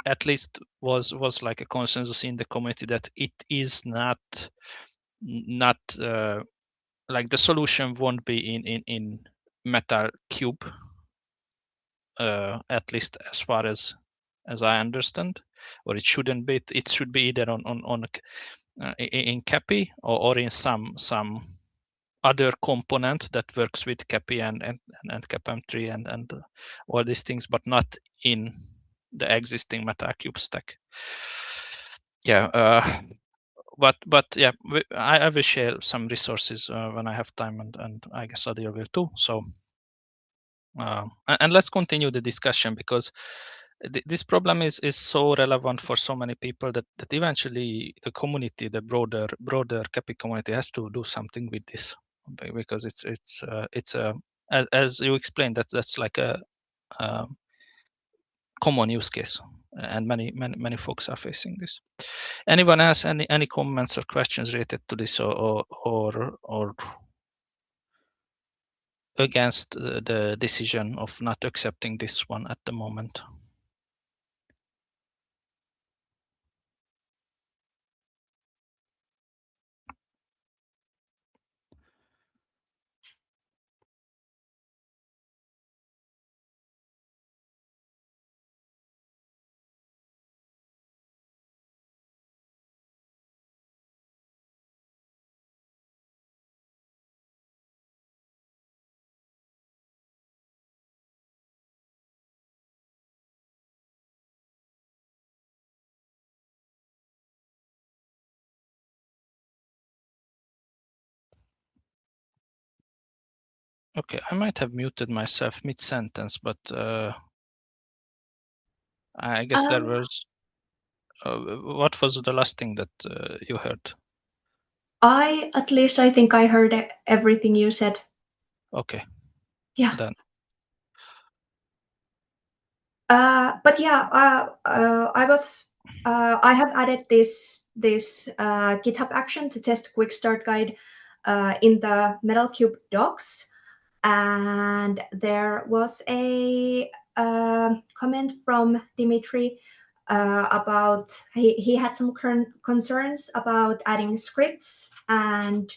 at least was like a consensus in the community, that it is not like the solution won't be in Metal Cube, at least as far as I understand, or it shouldn't be. It should be either on in CAPI or in some other component that works with CAPI and CAPM3 and all these things, but not in the existing MetaCube stack. Yeah, but yeah, I will share some resources when I have time, and I guess Adil will too. So and let's continue the discussion, because this problem is so relevant for so many people that eventually the community, the broader CAPI community, has to do something with this, because it's as you explained, that's like a common use case, and many folks are facing this. Anyone else, any comments or questions related to this, or against the decision of not accepting this one at the moment? Okay, I might have muted myself mid-sentence, but I guess there was. What was the last thing that you heard? At least I think I heard everything you said. Okay. Yeah. Then. But yeah, I have added this GitHub action to test quick start guide in the Metal Cube docs, and there was a comment from Dimitri about he had some concerns about adding scripts and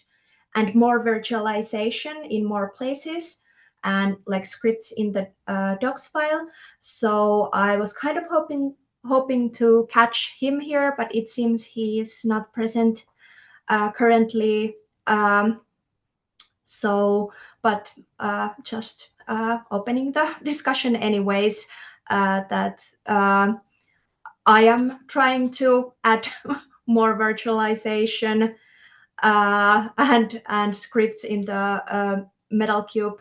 more virtualization in more places and like scripts in the docs file. So I was kind of hoping to catch him here, but it seems he is not present currently. But just opening the discussion anyways, that I am trying to add more virtualization and scripts in the Metal3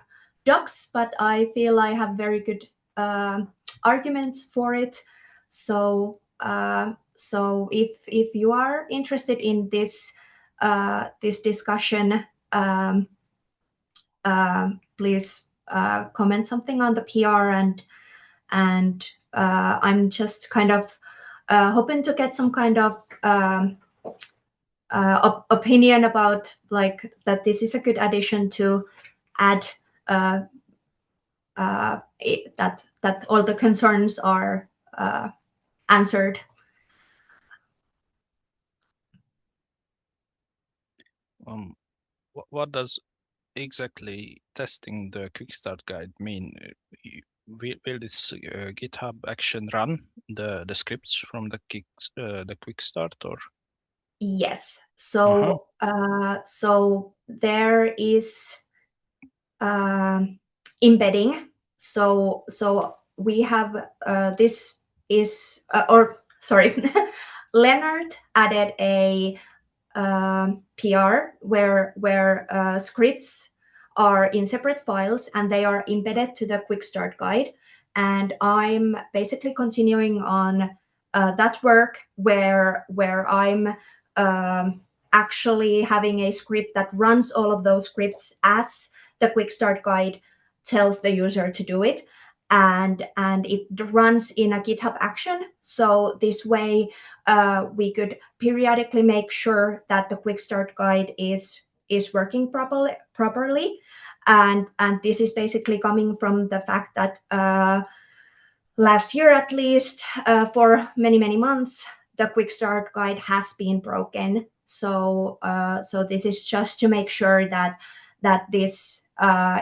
docs, but I feel I have very good arguments for it. So if you are interested in this this discussion, please comment something on the PR, and I'm just kind of hoping to get some kind of opinion about like that this is a good addition to add that all the concerns are answered. What does exactly testing the quick start guide mean? Will this GitHub action run the scripts from the quick start, or? Yes. So so there is embedding. So we have this is or sorry, Leonard added a PR where scripts are in separate files and they are embedded to the quick start guide. And I'm basically continuing on that work where I'm actually having a script that runs all of those scripts as the quick start guide tells the user to do it. And it runs in a GitHub action. So this way we could periodically make sure that the quick start guide is working properly. And this is basically coming from the fact that last year, at least for many months, the quick start guide has been broken. So this is just to make sure that this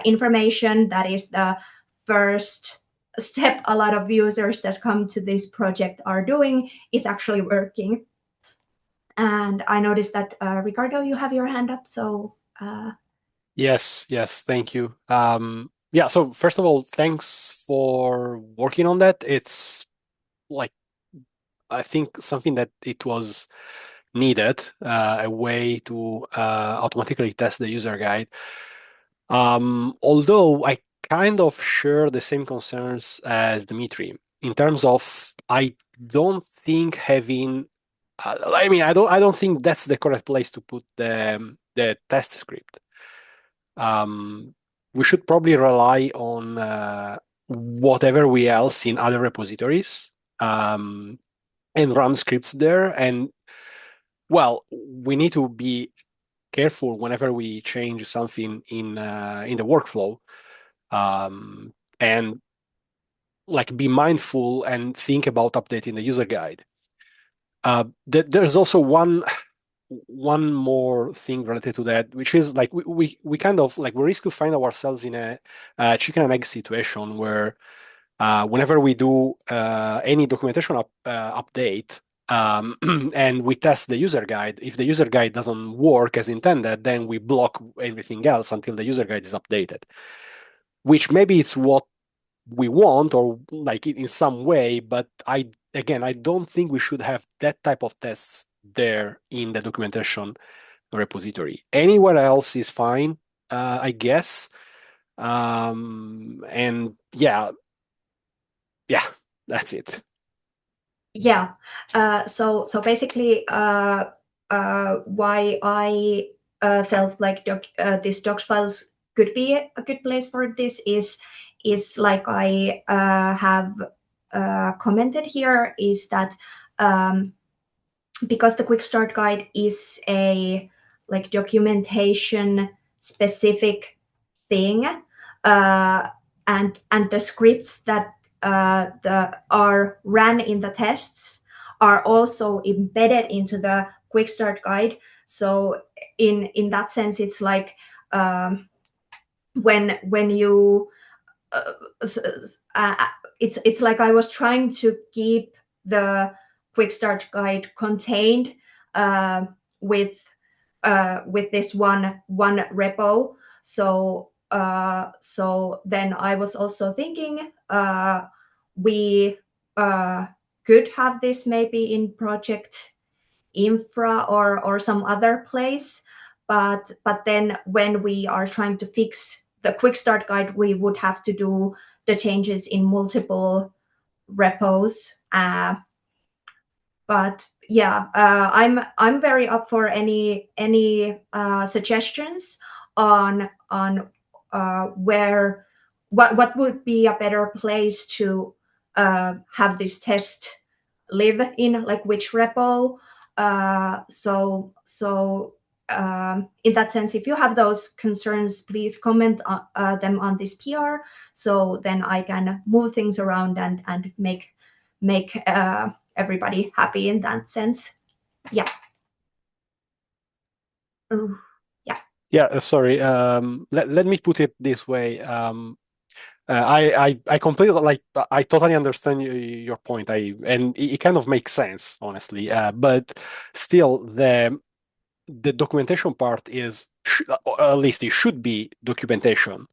information, that is the first step a lot of users that come to this project are doing, is actually working. And I noticed that Ricardo, you have your hand up. So yes, thank you. Yeah, so first of all, thanks for working on that. It's like, I think something that it was needed, a way to automatically test the user guide. Although I kind of share the same concerns as Dmitry in terms of I don't think having I mean, I don't think that's the correct place to put the test script. We should probably rely on whatever we else in other repositories and run scripts there. And well, we need to be careful whenever we change something in the workflow, and like be mindful and think about updating the user guide. There's also one more thing related to that, which is like we kind of like we risk to find ourselves in a chicken and egg situation where whenever we do any documentation update and we test the user guide, if the user guide doesn't work as intended, then we block everything else until the user guide is updated, which maybe it's what we want or like in some way, but I don't think we should have that type of tests there in the documentation repository. Anywhere else is fine, I guess. And yeah, that's it. Yeah. So basically, why I felt like these docs files could be a good place for this is like I have commented here, is that because the quick start guide is a like documentation specific thing, and the scripts that are ran in the tests are also embedded into the quick start guide. So in that sense, it's like when you it's like I was trying to keep the quick start guide contained with this one repo. So then I was also thinking we could have this maybe in project infra or some other place, but then when we are trying to fix the quick start guide, we would have to do the changes in multiple repos. But yeah, I'm very up for any suggestions on where what would be a better place to have this test live in, like which repo. In that sense, if you have those concerns, please comment them on this PR, so then I can move things around and make everybody happy in that sense. Yeah. Yeah, sorry. Let me put it this way. I completely I totally understand your point. And it kind of makes sense, honestly. But still, the documentation part is at least it should be documentation.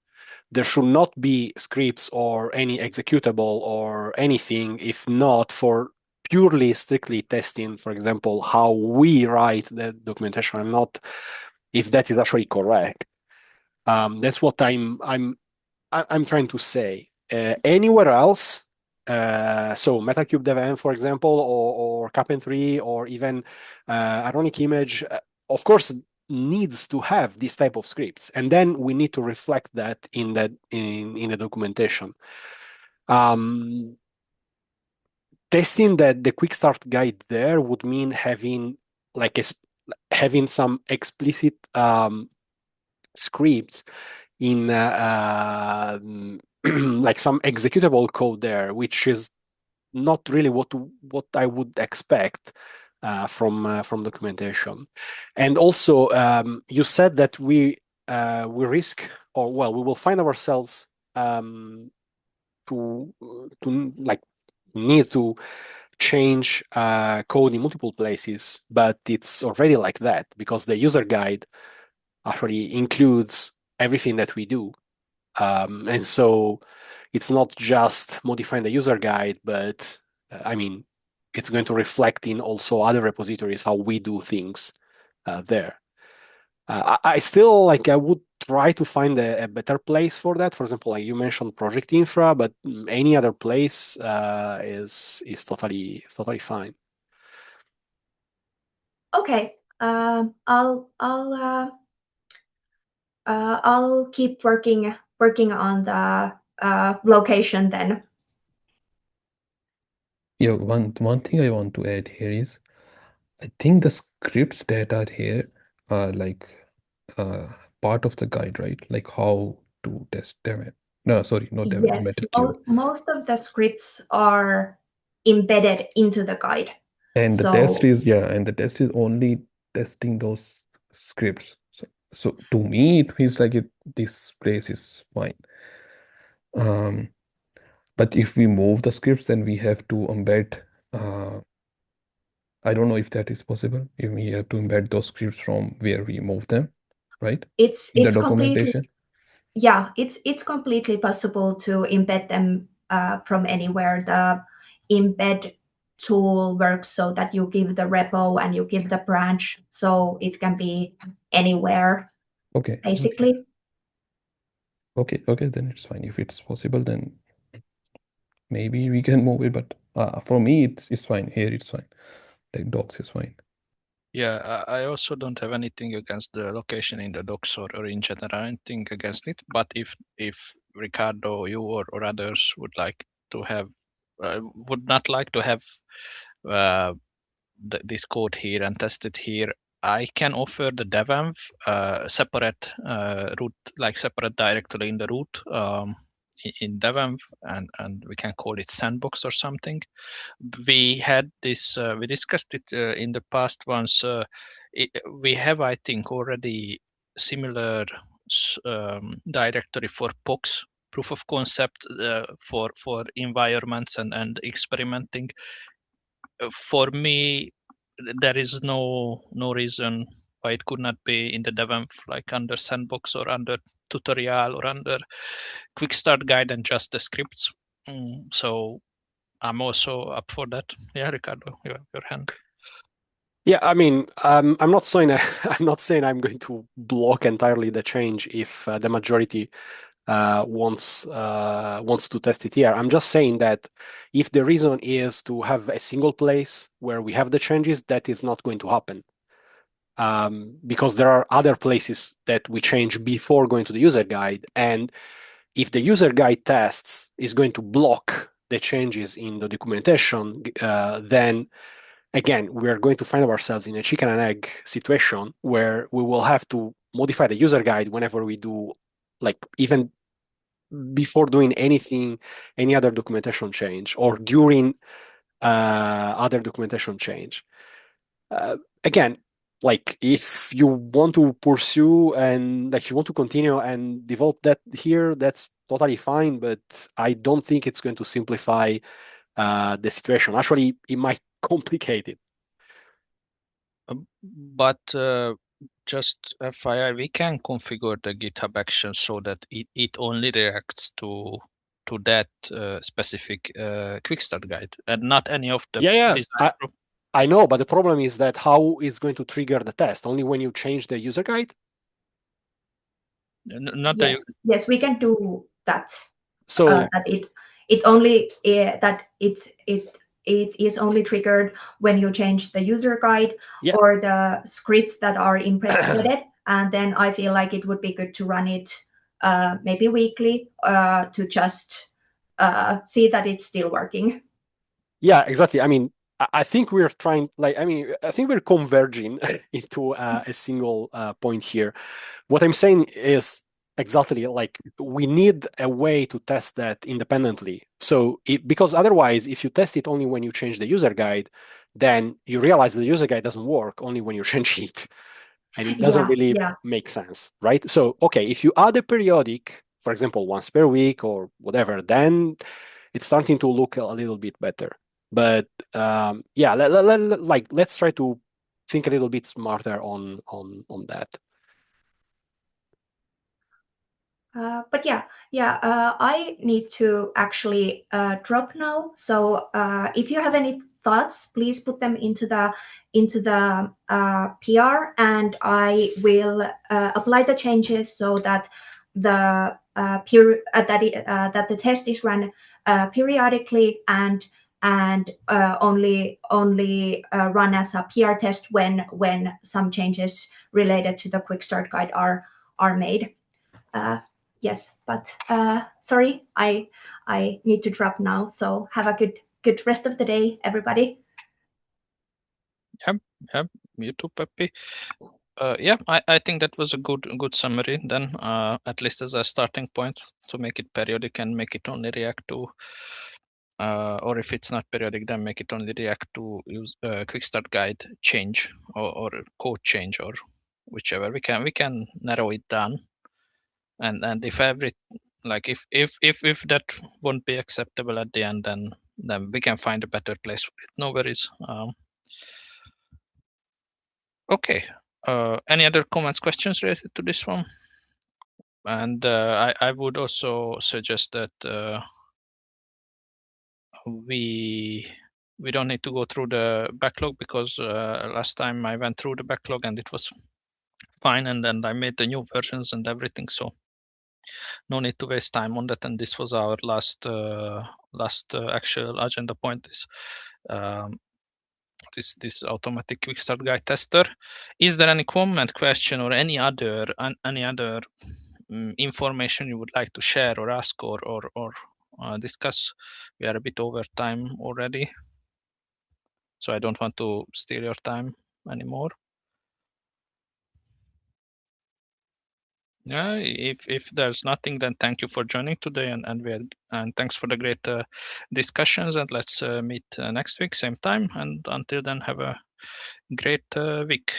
There should not be scripts or any executable or anything, if not for purely strictly testing, for example, how we write the documentation and not if that is actually correct. That's what I'm trying to say. Anywhere else, so MetaCube DevM, for example, or Cap'n3, or even Ironic Image, of course, needs to have this type of scripts, and then we need to reflect that in the documentation. Testing that the quick start guide there would mean having having some explicit scripts in like some executable code there, which is not really what I would expect from documentation. And also, you said that we risk, or well, we will find ourselves to like need to change code in multiple places, but it's already like that because the user guide actually includes everything that we do. And so it's not just modifying the user guide, but I mean, it's going to reflect in also other repositories how we do things there. I still I would try to find a better place for that. For example, like you mentioned Project Infra, but any other place is totally fine. Okay. I'll keep working on the location then. Yeah, one thing I want to add here is I think the scripts that are here are like part of the guide, right? Like how to test them. No, sorry, not them, Yes, MetalCube. most of the scripts are embedded into the guide. And the test So is, yeah, and the test is only testing those scripts. So to me, it feels like this place is fine. But if we move the scripts, then we have to embed. I don't know if that is possible. If we have to embed those scripts from where we move them, right? it's In the completely, documentation. yeah, it's completely possible to embed them from anywhere. The embed tool works so that you give the repo and you give the branch, so it can be anywhere. Okay. Basically. Okay, then it's fine. If it's possible, then maybe we can move it. But for me, it's fine. Here, it's fine. The docs is fine. Yeah, I also don't have anything against the location in the docs or in general anything against it. But if Ricardo, you or others would like to have, would not like to have this code here and test it here, I can offer the devenv separate root, like separate directory in the root. in devenv, and we can call it sandbox or something. We had this, we discussed it in the past once. We have, I think, already similar directory for POCs, proof of concept, for environments and experimenting. For me, there is no reason why it could not be in the devenv, like under sandbox or under tutorial or under quick start guide and just the scripts. So I'm also up for that. Yeah, Ricardo, you have your hand. Yeah, I mean, I'm not saying I'm not saying I'm going to block entirely the change if the majority wants to test it here. I'm just saying that if the reason is to have a single place where we have the changes, that is not going to happen. Because there are other places that we change before going to the user guide. And if the user guide tests is going to block the changes in the documentation, then again, we are going to find ourselves in a chicken and egg situation where we will have to modify the user guide whenever we do, like even before doing anything, any other documentation change, or during other documentation change. Again, like if you want to pursue and like you want to continue and develop that here, that's totally fine. But I don't think it's going to simplify the situation. Actually, it might complicate it. But just FYI, we can configure the GitHub action so that it only reacts to that specific quick start guide and not any of the design. I know, but the problem is that how it's going to trigger the test? Only when you change the user guide? Not yes, we can do that. So that it only that it is only triggered when you change the user guide or the scripts that are embedded, and then I feel like it would be good to run it maybe weekly to just see that it's still working. Yeah, exactly. I mean, I think we're trying, like, I mean, I think we're converging into a single point here. What I'm saying is exactly like we need a way to test that independently. So, because otherwise, if you test it only when you change the user guide, then you realize the user guide doesn't work only when you change it. And it doesn't really make sense, right? So, okay, if you add a periodic, for example, once per week or whatever, then it's starting to look a little bit better. But yeah, let's try to think a little bit smarter on that. But I need to actually drop now. So if you have any thoughts, please put them into the PR, and I will apply the changes so that the that the test is run periodically and only run as a PR test when some changes related to the quick start guide are made. Yes, but sorry, I need to drop now. So have a good rest of the day, everybody. Yep, you too, Peppy. Yeah, I think that was a good summary then, at least as a starting point to make it periodic and make it only react to, or if it's not periodic, then make it only react to use quick start guide change or code change or whichever. We can narrow it down, and if if that won't be acceptable at the end, then we can find a better place for it. No worries. Okay. Any other comments, questions related to this one? And I would also suggest that we don't need to go through the backlog, because last time I went through the backlog and it was fine, and then I made the new versions and everything. So no need to waste time on that. And this was our last actual agenda point. This automatic quick start guide tester. Is there any comment, question, or any other information you would like to share or ask or discuss? We are a bit over time already, so I don't want to steal your time anymore. If there's nothing, then thank you for joining today, and thanks for the great discussions. And let's meet next week, same time. And until then, have a great week.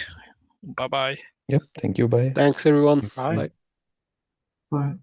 Bye bye. Yep. Thank you. Bye. Thanks, everyone. Bye. Bye. Bye.